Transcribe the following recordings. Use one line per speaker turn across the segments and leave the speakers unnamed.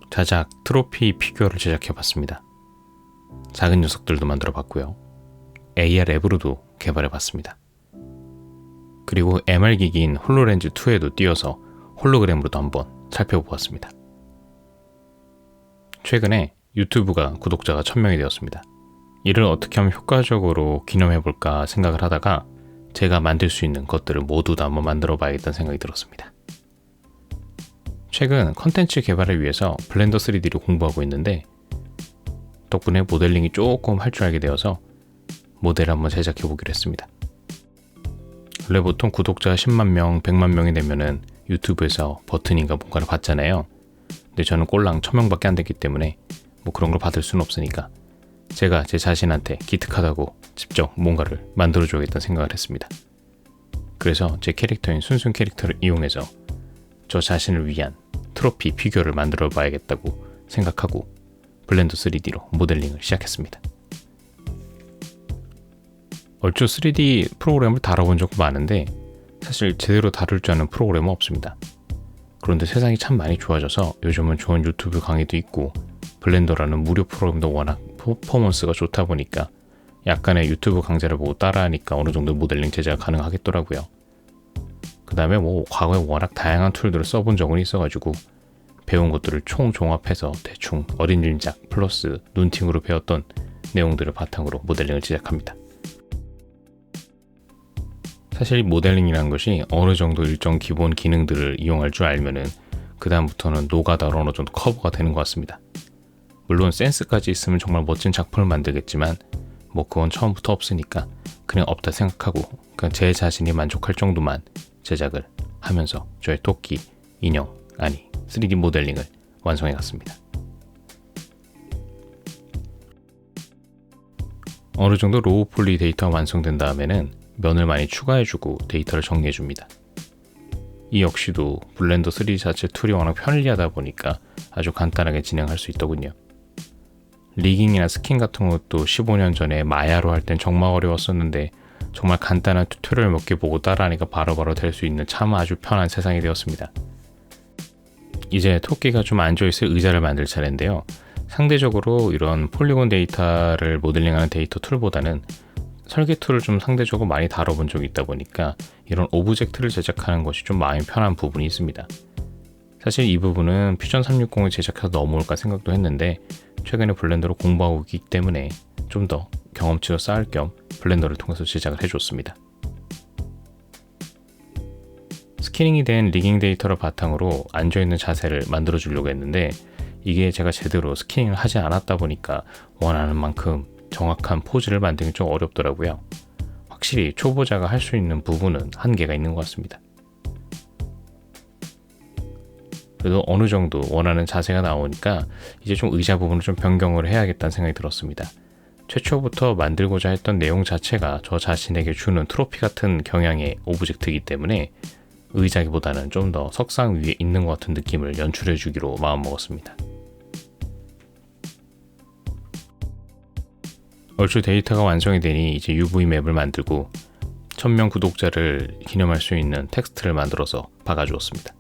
자작 트로피 피규어를 제작해봤습니다. 작은 녀석들도 만들어봤고요. AR 앱으로도 개발해봤습니다. 그리고 MR 기기인 홀로렌즈 2에도 띄워서 홀로그램으로도 한번 살펴보았습니다. 최근에 유튜브가 구독자가 1000명이 되었습니다. 이를 어떻게 하면 효과적으로 기념해볼까 생각을 하다가 제가 만들 수 있는 것들을 모두 다 한번 만들어 봐야겠다는 생각이 들었습니다. 최근 컨텐츠 개발을 위해서 블렌더 3D를 공부하고 있는데 덕분에 모델링이 조금 할 줄 알게 되어서 모델을 한번 제작해 보기로 했습니다. 원래 보통 구독자 10만 명, 100만 명이 되면은 유튜브에서 버튼인가 뭔가를 받잖아요. 근데 저는 꼴랑 1000명밖에 안 됐기 때문에 뭐 그런 걸 받을 수는 없으니까 제가 제 자신한테 기특하다고 직접 뭔가를 만들어줘야겠다는 생각을 했습니다. 그래서 제 캐릭터인 순순 캐릭터를 이용해서 저 자신을 위한 트로피 피규어를 만들어 봐야겠다고 생각하고 블렌더 3D로 모델링을 시작했습니다. 얼추 3D 프로그램을 다뤄본 적도 많은데 사실 제대로 다룰 줄 아는 프로그램은 없습니다. 그런데 세상이 참 많이 좋아져서 요즘은 좋은 유튜브 강의도 있고 블렌더라는 무료 프로그램도 워낙 퍼포먼스가 좋다 보니까 약간의 유튜브 강좌를 보고 따라하니까 어느 정도 모델링 제작이 가능하겠더라고요. 그 다음에 과거에 워낙 다양한 툴들을 써본 적은 있어가지고 배운 것들을 총종합해서 대충 어린 일작 플러스 눈팅으로 배웠던 내용들을 바탕으로 모델링을 제작합니다. 사실 모델링이라는 것이 어느 정도 일정 기본 기능들을 이용할 줄 알면은 그 다음부터는 노가다로 어느 정도 커버가 되는 것 같습니다. 물론 센스까지 있으면 정말 멋진 작품을 만들겠지만 그건 처음부터 없으니까 그냥 없다 생각하고 그냥 제 자신이 만족할 정도만 제작을 하면서 저의 토끼, 인형, 3D 모델링을 완성해 갔습니다. 어느 정도 로우 폴리 데이터가 완성된 다음에는 면을 많이 추가해주고 데이터를 정리해줍니다. 이 역시도 블렌더 3D 자체 툴이 워낙 편리하다 보니까 아주 간단하게 진행할 수 있더군요. 리깅이나 스킨 같은 것도 15년 전에 마야로 할 땐 정말 어려웠었는데 정말 간단한 튜토리얼 몇 개 보고 따라하니까 바로바로 될 수 있는 참 아주 편한 세상이 되었습니다. 이제 토끼가 좀 앉아있을 의자를 만들 차례인데요. 상대적으로 이런 폴리곤 데이터를 모델링하는 데이터 툴보다는 설계 툴을 좀 상대적으로 많이 다뤄본 적이 있다 보니까 이런 오브젝트를 제작하는 것이 좀 마음이 편한 부분이 있습니다. 사실 이 부분은 퓨전 360을 제작해서 넘어올까 생각도 했는데 최근에 블렌더로 공부하고 있기 때문에 좀 더 경험치를 쌓을 겸 블렌더를 통해서 제작을 해줬습니다. 스캐닝이 된 리깅 데이터를 바탕으로 앉아있는 자세를 만들어 주려고 했는데 이게 제가 제대로 스캐닝을 하지 않았다 보니까 원하는 만큼 정확한 포즈를 만들기 좀 어렵더라고요. 확실히 초보자가 할 수 있는 부분은 한계가 있는 것 같습니다. 그래도 어느 정도 원하는 자세가 나오니까 이제 좀 의자 부분을 좀 변경을 해야겠다는 생각이 들었습니다. 최초부터 만들고자 했던 내용 자체가 저 자신에게 주는 트로피 같은 경향의 오브젝트이기 때문에 의자기보다는 좀 더 석상 위에 있는 것 같은 느낌을 연출해 주기로 마음먹었습니다. 얼추 데이터가 완성이 되니 이제 UV 맵을 만들고 1000명 구독자를 기념할 수 있는 텍스트를 만들어서 박아주었습니다.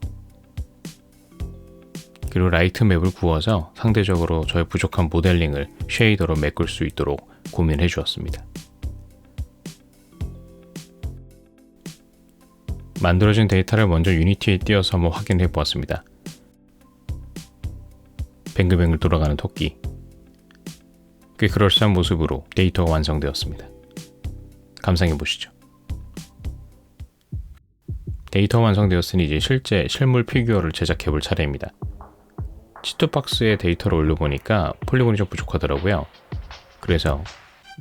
그리고 라이트 맵을 구워서 상대적으로 저의 부족한 모델링을 쉐이더로 메꿀 수 있도록 고민해 주었습니다. 만들어진 데이터를 먼저 유니티에 띄워서 한번 확인해 보았습니다. 뱅글뱅글 돌아가는 토끼. 꽤 그럴싸한 모습으로 데이터가 완성되었습니다. 감상해 보시죠. 데이터가 완성되었으니 이제 실제 실물 피규어를 제작해 볼 차례입니다. 치트박스에 데이터를 올려보니까 폴리곤이 좀 부족하더라고요. 그래서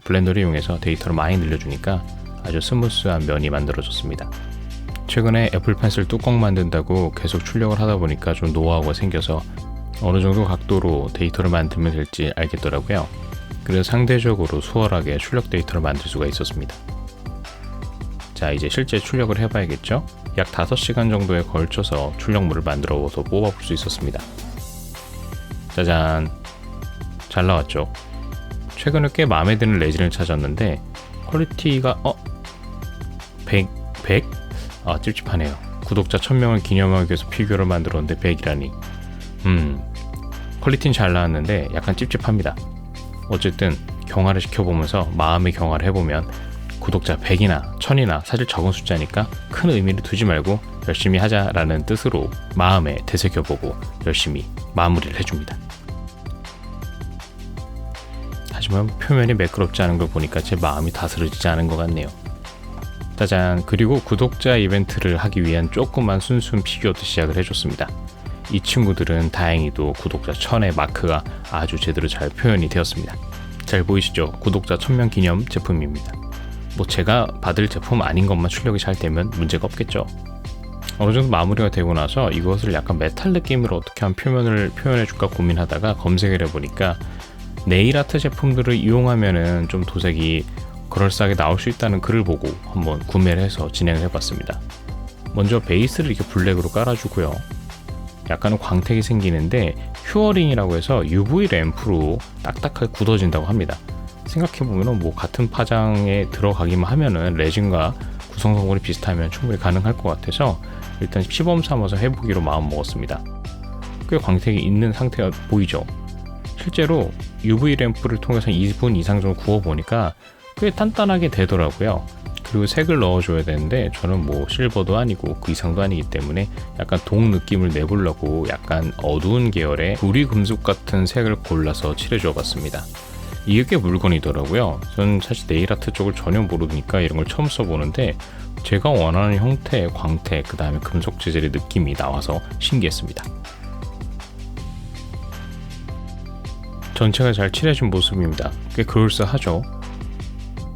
블렌더를 이용해서 데이터를 많이 늘려주니까 아주 스무스한 면이 만들어졌습니다. 최근에 애플 펜슬 뚜껑 만든다고 계속 출력을 하다 보니까 좀 노하우가 생겨서 어느 정도 각도로 데이터를 만들면 될지 알겠더라고요. 그래서 상대적으로 수월하게 출력 데이터를 만들 수가 있었습니다. 자, 이제 실제 출력을 해봐야겠죠? 약 5시간 정도에 걸쳐서 출력물을 만들어서 뽑아볼 수 있었습니다. 짜잔, 잘 나왔죠? 최근에 꽤 마음에 드는 레진을 찾았는데 퀄리티가 100? 아, 찝찝하네요. 구독자 1000명을 기념하기 위해서 피규어를 만들었는데 100이라니. 퀄리티는 잘 나왔는데 약간 찝찝합니다. 어쨌든 경화를 시켜보면서 마음의 경화를 해보면 구독자 100이나 1000이나 사실 적은 숫자니까 큰 의미를 두지 말고 열심히 하자라는 뜻으로 마음에 되새겨보고 열심히 마무리를 해줍니다. 하지만 표면이 매끄럽지 않은 걸 보니까 제 마음이 다스려지지 않은 것 같네요. 짜잔. 그리고 구독자 이벤트를 하기 위한 조그만 순순 피규어도 시작을 해줬습니다. 이 친구들은 다행히도 구독자 1000의 마크가 아주 제대로 잘 표현이 되었습니다. 잘 보이시죠? 구독자 1000명 기념 제품입니다. 뭐 제가 받을 제품 아닌 것만 출력이 잘 되면 문제가 없겠죠. 어느 정도 마무리가 되고 나서 이것을 약간 메탈 느낌으로 어떻게 하면 표면을 표현해줄까 고민하다가 검색을 해보니까 네일 아트 제품들을 이용하면은 좀 도색이 그럴싸하게 나올 수 있다는 글을 보고 한번 구매를 해서 진행을 해봤습니다. 먼저 베이스를 이렇게 블랙으로 깔아주고요. 약간은 광택이 생기는데 큐어링이라고 해서 UV 램프로 딱딱하게 굳어진다고 합니다. 생각해보면 뭐 같은 파장에 들어가기만 하면은 레진과 구성 성분이 비슷하면 충분히 가능할 것 같아서 일단 시범 삼아서 해보기로 마음 먹었습니다. 꽤 광택이 있는 상태가 보이죠? 실제로 UV 램프를 통해서 2분 이상 정도 구워보니까 꽤 단단하게 되더라고요. 그리고 색을 넣어줘야 되는데 저는 뭐 실버도 아니고 그 이상도 아니기 때문에 약간 동 느낌을 내보려고 약간 어두운 계열의 구리 금속 같은 색을 골라서 칠해줘 봤습니다. 이게 꽤 물건이더라고요. 저는 사실 네일아트 쪽을 전혀 모르니까 이런 걸 처음 써보는데 제가 원하는 형태의 광택, 그 다음에 금속 재질의 느낌이 나와서 신기했습니다. 전체가 잘 칠해진 모습입니다. 꽤 그럴싸하죠.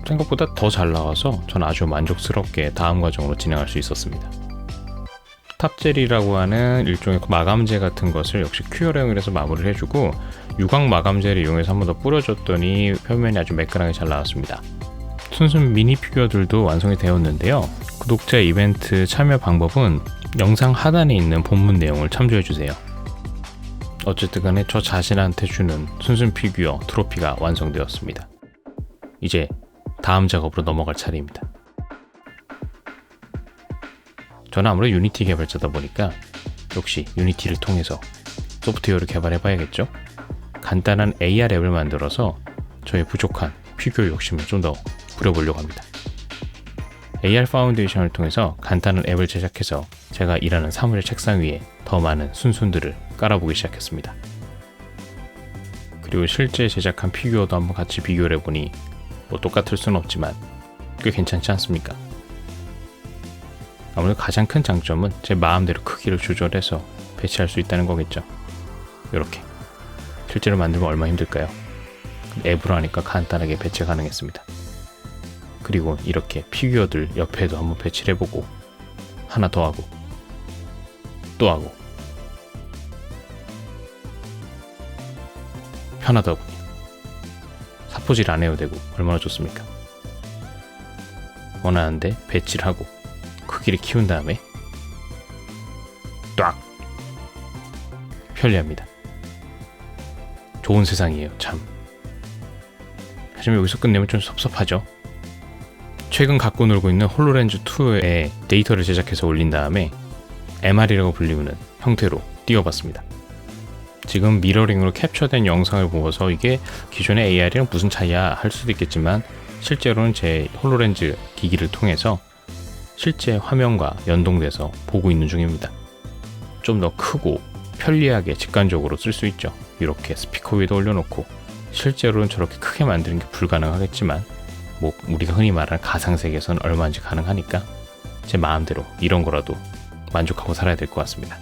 생각보다 더 잘 나와서 전 아주 만족스럽게 다음 과정으로 진행할 수 있었습니다. 탑젤이라고 하는 일종의 마감제 같은 것을 역시 큐어링을 해서 마무리를 해주고 유광 마감제를 이용해서 한 번 더 뿌려줬더니 표면이 아주 매끈하게 잘 나왔습니다. 순순 미니 피규어들도 완성이 되었는데요. 구독자 이벤트 참여 방법은 영상 하단에 있는 본문 내용을 참조해주세요. 어쨌든 간에 저 자신한테 주는 순순 피규어 트로피가 완성되었습니다. 이제 다음 작업으로 넘어갈 차례입니다. 저는 아무래도 유니티 개발자다 보니까 역시 유니티를 통해서 소프트웨어를 개발해봐야겠죠? 간단한 AR 앱을 만들어서 저의 부족한 피규어 욕심을 좀 더 부려보려고 합니다. AR 파운데이션을 통해서 간단한 앱을 제작해서 제가 일하는 사무실 책상 위에 더 많은 순순들을 깔아보기 시작했습니다. 그리고 실제 제작한 피규어도 한번 같이 비교를 해보니 뭐 똑같을 수는 없지만 꽤 괜찮지 않습니까? 아무래도 가장 큰 장점은 제 마음대로 크기를 조절해서 배치할 수 있다는 거겠죠. 이렇게 실제로 만들면 얼마나 힘들까요? 앱으로 하니까 간단하게 배치 가능했습니다. 그리고 이렇게 피규어들 옆에도 한번 배치를 해보고 하나 더 하고 또 하고 편하더군요. 사포질 안 해도 되고 얼마나 좋습니까? 원하는데 배치를 하고 크기를 키운 다음에 딱 편리합니다. 좋은 세상이에요, 참. 하지만 여기서 끝내면 좀 섭섭하죠. 최근 갖고 놀고 있는 홀로렌즈 2에 데이터를 제작해서 올린 다음에 MR이라고 불리우는 형태로 띄워봤습니다. 지금 미러링으로 캡처된 영상을 보고서 이게 기존의 AR이랑 무슨 차이야 할 수도 있겠지만 실제로는 제 홀로렌즈 기기를 통해서 실제 화면과 연동돼서 보고 있는 중입니다. 좀 더 크고 편리하게 직관적으로 쓸 수 있죠. 이렇게 스피커 위에도 올려놓고 실제로는 저렇게 크게 만드는 게 불가능하겠지만 뭐 우리가 흔히 말하는 가상세계에서는 얼마든지 가능하니까 제 마음대로 이런 거라도 만족하고 살아야 될 것 같습니다.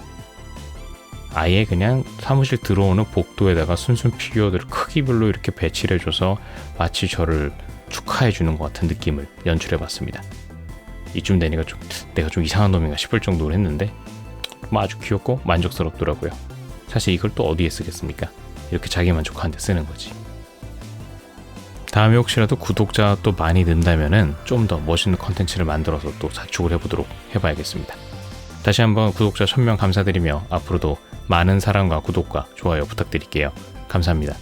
아예 그냥 사무실 들어오는 복도에다가 순순 피규어들을 크기별로 이렇게 배치를 해줘서 마치 저를 축하해주는 것 같은 느낌을 연출해봤습니다. 이쯤 되니까 내가 좀 이상한 놈인가 싶을 정도로 했는데 뭐 아주 귀엽고 만족스럽더라고요. 사실 이걸 또 어디에 쓰겠습니까? 이렇게 자기 만족하는데 쓰는 거지. 다음에 혹시라도 구독자가 또 많이 는다면은 좀 더 멋있는 컨텐츠를 만들어서 또 자축을 해보도록 해봐야겠습니다. 다시 한번 구독자 1000명 감사드리며 앞으로도 많은 사랑과 구독과 좋아요 부탁드릴게요. 감사합니다.